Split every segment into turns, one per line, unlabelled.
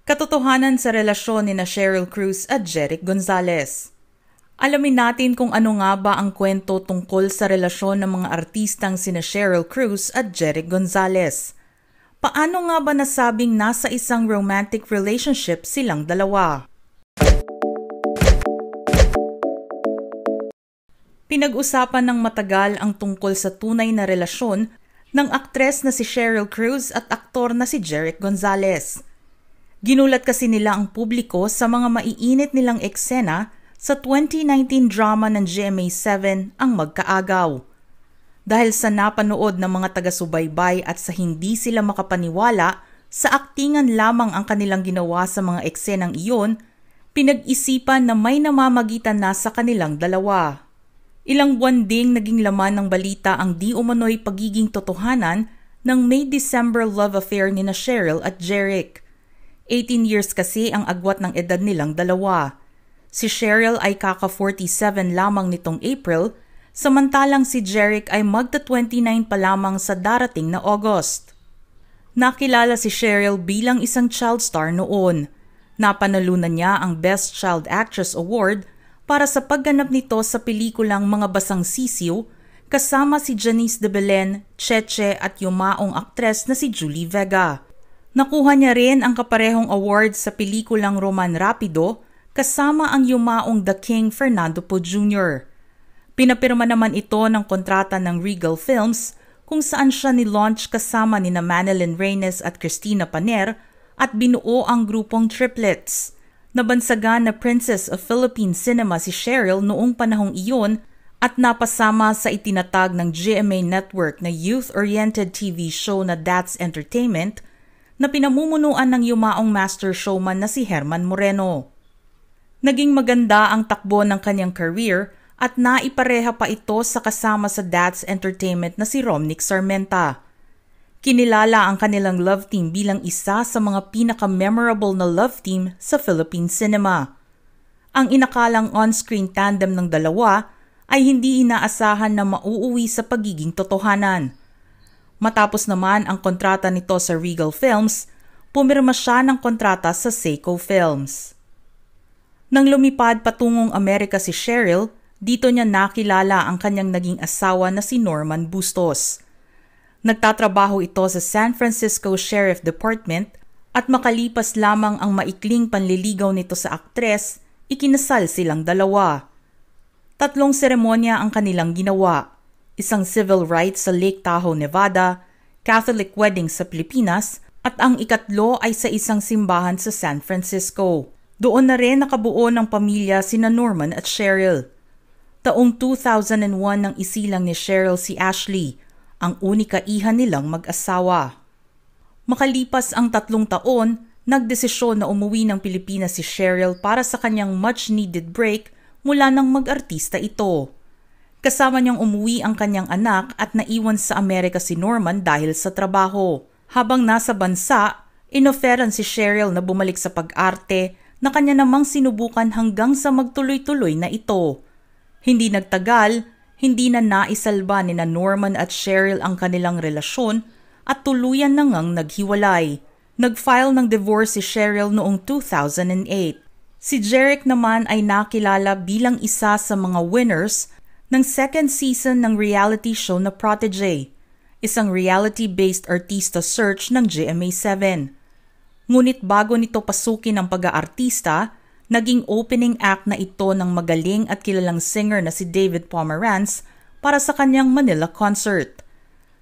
Katotohanan sa relasyon ni Sheryl Cruz at Jeric Gonzalez. Alamin natin kung ano nga ba ang kwento tungkol sa relasyon ng mga artistang sina Sheryl Cruz at Jeric Gonzalez. Paano nga ba nasabing nasa isang romantic relationship silang dalawa? Pinag-usapan ng matagal ang tungkol sa tunay na relasyon ng aktres na si Sheryl Cruz at aktor na si Jeric Gonzalez. Ginulat kasi nila ang publiko sa mga maiinit nilang eksena sa 2019 drama ng GMA7 ang Magkaagaw. Dahil sa napanood ng mga taga-subaybay at sa hindi sila makapaniwala sa aktingan lamang ang kanilang ginawa sa mga eksenang iyon, pinag-isipan na may namamagitan na sa kanilang dalawa. Ilang buwan ding naging laman ng balita ang di umano'y pagiging totohanan ng May-December love affair ni Sheryl at Jeric. 18 years kasi ang agwat ng edad nilang dalawa. Si Sheryl ay kaka-47 lamang nitong April, samantalang si Jeric ay magta-29 pa lamang sa darating na August. Nakilala si Sheryl bilang isang child star noon. Napanalunan niya ang Best Child Actress Award para sa pagganap nito sa pelikulang Mga Basang Sisiw kasama si Janice de Belen, Cheche at yumaong aktres na si Julie Vega. Nakuha niya rin ang kaparehong award sa pelikulang Roman Rapido kasama ang yumaong The King Fernando Poe Jr. Pinapirma naman ito ng kontrata ng Regal Films kung saan siya ni-launch kasama ni Manilyn Reyes at Cristina Paner at binuo ang grupong Triplets. Nabansagan na Princess of Philippine Cinema si Sheryl noong panahong iyon at napasama sa itinatag ng GMA Network na youth-oriented TV show na That's Entertainment na pinamumunuan ng yumaong master showman na si Herman Moreno. Naging maganda ang takbo ng kanyang career at naipareha pa ito sa kasama sa That's Entertainment na si Romnick Sarmenta. Kinilala ang kanilang love team bilang isa sa mga pinaka-memorable na love team sa Philippine cinema. Ang inakalang on-screen tandem ng dalawa ay hindi inaasahan na mauuwi sa pagiging totohanan. Matapos naman ang kontrata nito sa Regal Films, pumirma siya ng kontrata sa Seiko Films. Nang lumipad patungong Amerika si Sheryl, dito niya nakilala ang kanyang naging asawa na si Norman Bustos. Nagtatrabaho ito sa San Francisco Sheriff Department at makalipas lamang ang maikling panliligaw nito sa aktres, ikinasal silang dalawa. 3 seremonya ang kanilang ginawa. Isang civil rights sa Lake Tahoe, Nevada, Catholic wedding sa Pilipinas, at ang ikatlo ay sa isang simbahan sa San Francisco. Doon na rin nakabuo ng pamilya sina Norman at Sheryl. Taong 2001 nang isilang ni Sheryl si Ashley, ang unika iha nilang mag-asawa. Makalipas ang 3 taon, nagdesisyon na umuwi ng Pilipinas si Sheryl para sa kanyang much-needed break mula nang mag-artista ito. Kasama niyang umuwi ang kanyang anak at naiwan sa Amerika si Norman dahil sa trabaho. Habang nasa bansa, inoferan si Sheryl na bumalik sa pag-arte na kanya namang sinubukan hanggang sa magtuloy-tuloy na ito. Hindi nagtagal, hindi na naisalba ni Norman at Sheryl ang kanilang relasyon at tuluyan na ngang naghiwalay. Nag-file ng divorce si Sheryl noong 2008. Si Jeric naman ay nakilala bilang isa sa mga winners ng second season ng reality show na Protégé, isang reality-based artista search ng GMA7. Ngunit bago nito pasukin ang pag-aartista, naging opening act na ito ng magaling at kilalang singer na si David Pomeranz para sa kanyang Manila concert.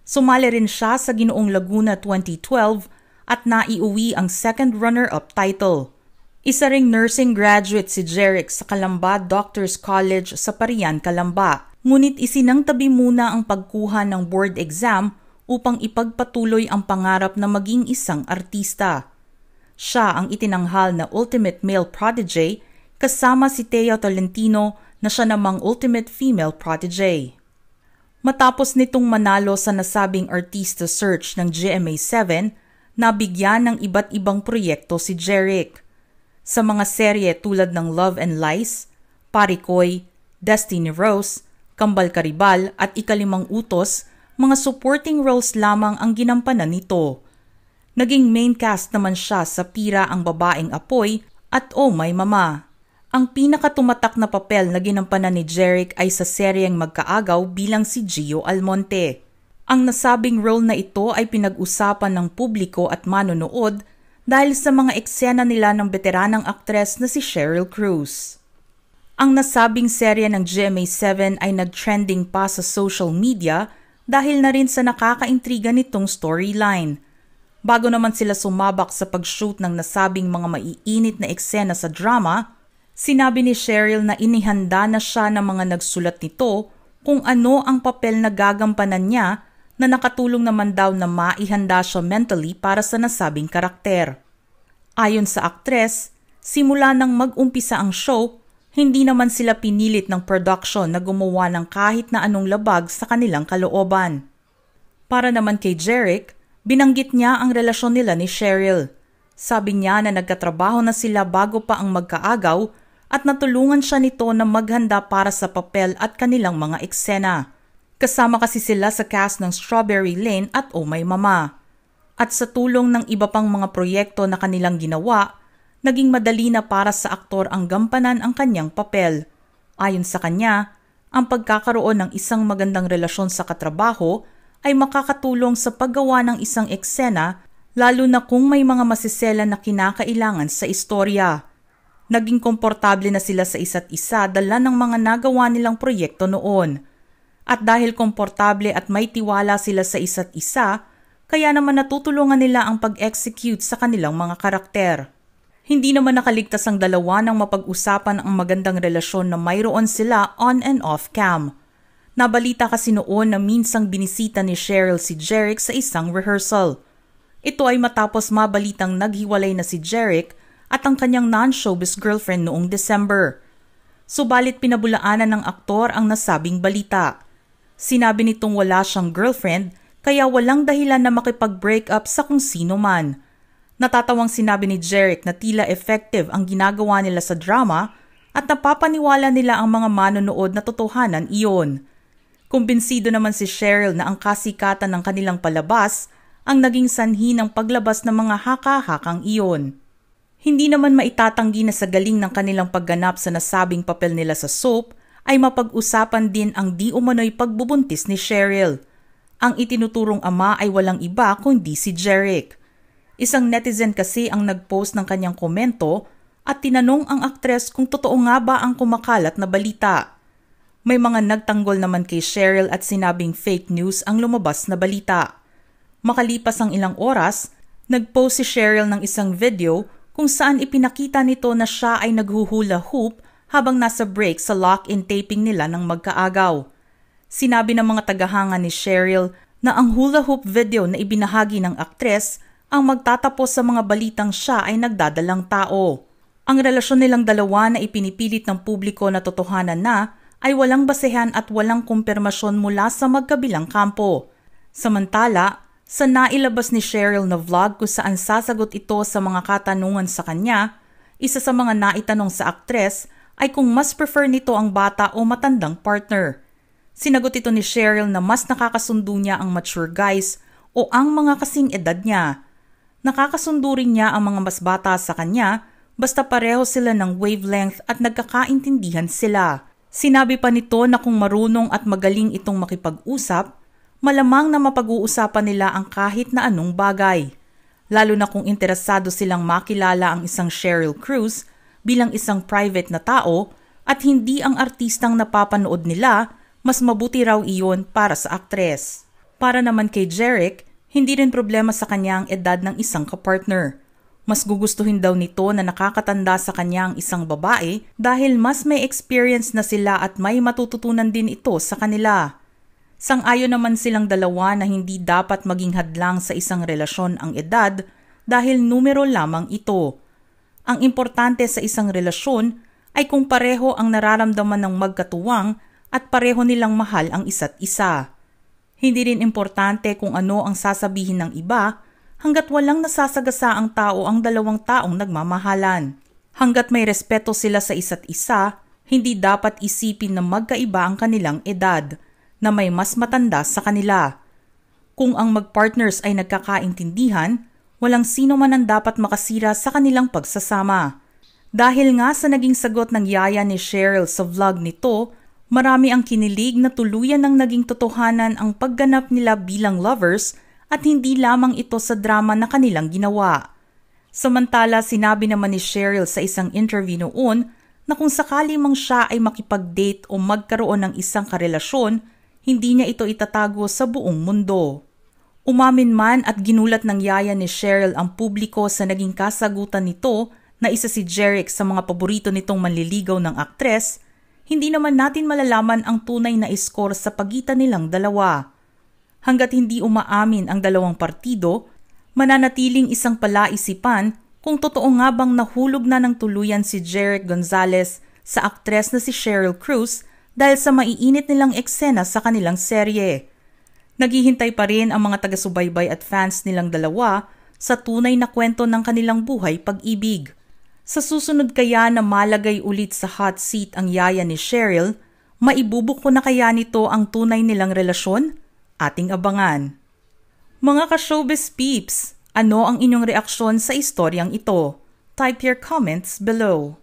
Sumali rin siya sa Ginoong Laguna 2012 at naiuwi ang second runner-up title. Isa ring nursing graduate si Jeric sa Calamba Doctors College sa Parian, Calamba. Ngunit isinangtabi muna ang pagkuha ng board exam upang ipagpatuloy ang pangarap na maging isang artista. Siya ang itinanghal na ultimate male prodigy kasama si Teo Tolentino na siya namang ultimate female prodigy. Matapos nitong manalo sa nasabing artista search ng GMA7, nabigyan ng iba't ibang proyekto si Jeric. Sa mga serye tulad ng Love and Lies, Parikoy, Destiny Rose, Kambal Karibal at Ikalimang Utos, mga supporting roles lamang ang ginampanan nito. Naging main cast naman siya sa Pira ang Babaeng Apoy at Oh My Mama. Ang pinakatumatak na papel na ginampanan ni Jeric ay sa seryeng Magkaagaw bilang si Gio Almonte. Ang nasabing role na ito ay pinag-usapan ng publiko at manonood dahil sa mga eksena nila ng veteranang aktres na si Sheryl Cruz. Ang nasabing serye ng GMA7 ay nag-trending pa sa social media dahil na rin sa nakakaintriga nitong storyline. Bago naman sila sumabak sa pag-shoot ng nasabing mga maiinit na eksena sa drama, sinabi ni Sheryl na inihanda na siya ng mga nagsulat nito kung ano ang papel na gagampanan niya na nakatulong naman daw na maihanda siya mentally para sa nasabing karakter. Ayon sa aktres, simula nang mag-umpisa ang show, hindi naman sila pinilit ng production na gumawa ng kahit na anong labag sa kanilang kalooban. Para naman kay Jeric, binanggit niya ang relasyon nila ni Sheryl. Sabi niya na nagkatrabaho na sila bago pa ang Magkaagaw at natulungan siya nito na maghanda para sa papel at kanilang mga eksena. Kasama kasi sila sa cast ng Strawberry Lane at Oh My Mama. At sa tulong ng iba pang mga proyekto na kanilang ginawa, naging madali na para sa aktor ang gampanan ang kanyang papel. Ayon sa kanya, ang pagkakaroon ng isang magandang relasyon sa katrabaho ay makakatulong sa paggawa ng isang eksena lalo na kung may mga masisela na kinakailangan sa istorya. Naging komportable na sila sa isa't isa dala ng mga nagawa nilang proyekto noon. At dahil komportable at may tiwala sila sa isa't isa, kaya naman natutulungan nila ang pag-execute sa kanilang mga karakter. Hindi naman nakaligtas ang dalawa nang mapag-usapan ang magandang relasyon na mayroon sila on and off cam. Nabalita kasi noon na minsang binisita ni Sheryl si Jeric sa isang rehearsal. Ito ay matapos mabalitang naghiwalay na si Jeric at ang kanyang non-showbiz girlfriend noong December. Subalit pinabulaanan ng aktor ang nasabing balita. Sinabi nitong wala siyang girlfriend kaya walang dahilan na makipag-break up sa kung sino man. Natatawang sinabi ni Jeric na tila effective ang ginagawa nila sa drama at napapaniwala nila ang mga manonood na totohanan iyon. Kumbinsido naman si Sheryl na ang kasikatan ng kanilang palabas ang naging sanhi ng paglabas ng mga haka-hakang iyon. Hindi naman maitatanggi na sa galing ng kanilang pagganap sa nasabing papel nila sa soap ay mapag-usapan din ang di umano'y pagbubuntis ni Sheryl. Ang itinuturong ama ay walang iba kundi si Jeric. Isang netizen kasi ang nag-post ng kanyang komento at tinanong ang aktres kung totoo nga ba ang kumakalat na balita. May mga nagtanggol naman kay Sheryl at sinabing fake news ang lumabas na balita. Makalipas ang ilang oras, nag-post si Sheryl ng isang video kung saan ipinakita nito na siya ay naghuhula hoop habang nasa break sa lock-in taping nila ng Magkaagaw. Sinabi ng mga tagahanga ni Sheryl na ang hula hoop video na ibinahagi ng aktres ang magtatapos sa mga balitang siya ay nagdadalang tao. Ang relasyon nilang dalawa na ipinipilit ng publiko na totohanan na ay walang basehan at walang kumpirmasyon mula sa magkabilang kampo. Samantala, sa nailabas ni Sheryl na vlog kung saan sasagot ito sa mga katanungan sa kanya, isa sa mga naitanong sa aktres ay kung mas prefer nito ang bata o matandang partner. Sinagot ito ni Sheryl na mas nakakasundo niya ang mature guys o ang mga kasing edad niya. Nakakasundo rin niya ang mga mas bata sa kanya basta pareho sila ng wavelength at nagkakaintindihan sila. Sinabi pa nito na kung marunong at magaling itong makipag-usap, malamang na mapag-uusapan nila ang kahit na anong bagay. Lalo na kung interesado silang makilala ang isang Sheryl Cruz bilang isang private na tao at hindi ang artistang napapanood nila, mas mabuti raw iyon para sa aktres. Para naman kay Jeric, hindi rin problema sa kanya ang edad ng isang kapartner. Mas gugustuhin daw nito na nakakatanda sa kanya ang isang babae dahil mas may experience na sila at may matututunan din ito sa kanila. Sang-ayon naman silang dalawa na hindi dapat maging hadlang sa isang relasyon ang edad dahil numero lamang ito. Ang importante sa isang relasyon ay kung pareho ang nararamdaman ng magkatuwang at pareho nilang mahal ang isa't isa. Hindi rin importante kung ano ang sasabihin ng iba hanggat walang nasasagasa ang tao ang dalawang taong nagmamahalan. Hanggat may respeto sila sa isa't isa, hindi dapat isipin na magkaiba ang kanilang edad, na may mas matanda sa kanila. Kung ang mag-partners ay nagkakaintindihan, walang sino man ang dapat makasira sa kanilang pagsasama. Dahil nga sa naging sagot ng yaya ni Cheryl sa vlog nito, marami ang kinilig na tuluyan ng naging totohanan ang pagganap nila bilang lovers at hindi lamang ito sa drama na kanilang ginawa. Samantala, sinabi naman ni Cheryl sa isang interview noon na kung sakali mang siya ay makipag-date o magkaroon ng isang karelasyon, hindi niya ito itatago sa buong mundo. Umamin man at ginulat ng yaya ni Cheryl ang publiko sa naging kasagutan nito na isa si Jeric sa mga paborito nitong manliligaw ng aktres, hindi naman natin malalaman ang tunay na score sa pagitan nilang dalawa. Hanggat hindi umaamin ang dalawang partido, mananatiling isang palaisipan kung totoo nga bang nahulog na ng tuluyan si Jeric Gonzalez sa aktres na si Cheryl Cruz dahil sa maiinit nilang eksena sa kanilang serye. Naghihintay pa rin ang mga taga-subaybay at fans nilang dalawa sa tunay na kwento ng kanilang buhay pag-ibig. Sa susunod kaya na malagay ulit sa hot seat ang yaya ni Cheryl, maibubuko na kaya nito ang tunay nilang relasyon? Ating abangan. Mga ka-showbiz peeps, ano ang inyong reaksyon sa istoryang ito? Type your comments below.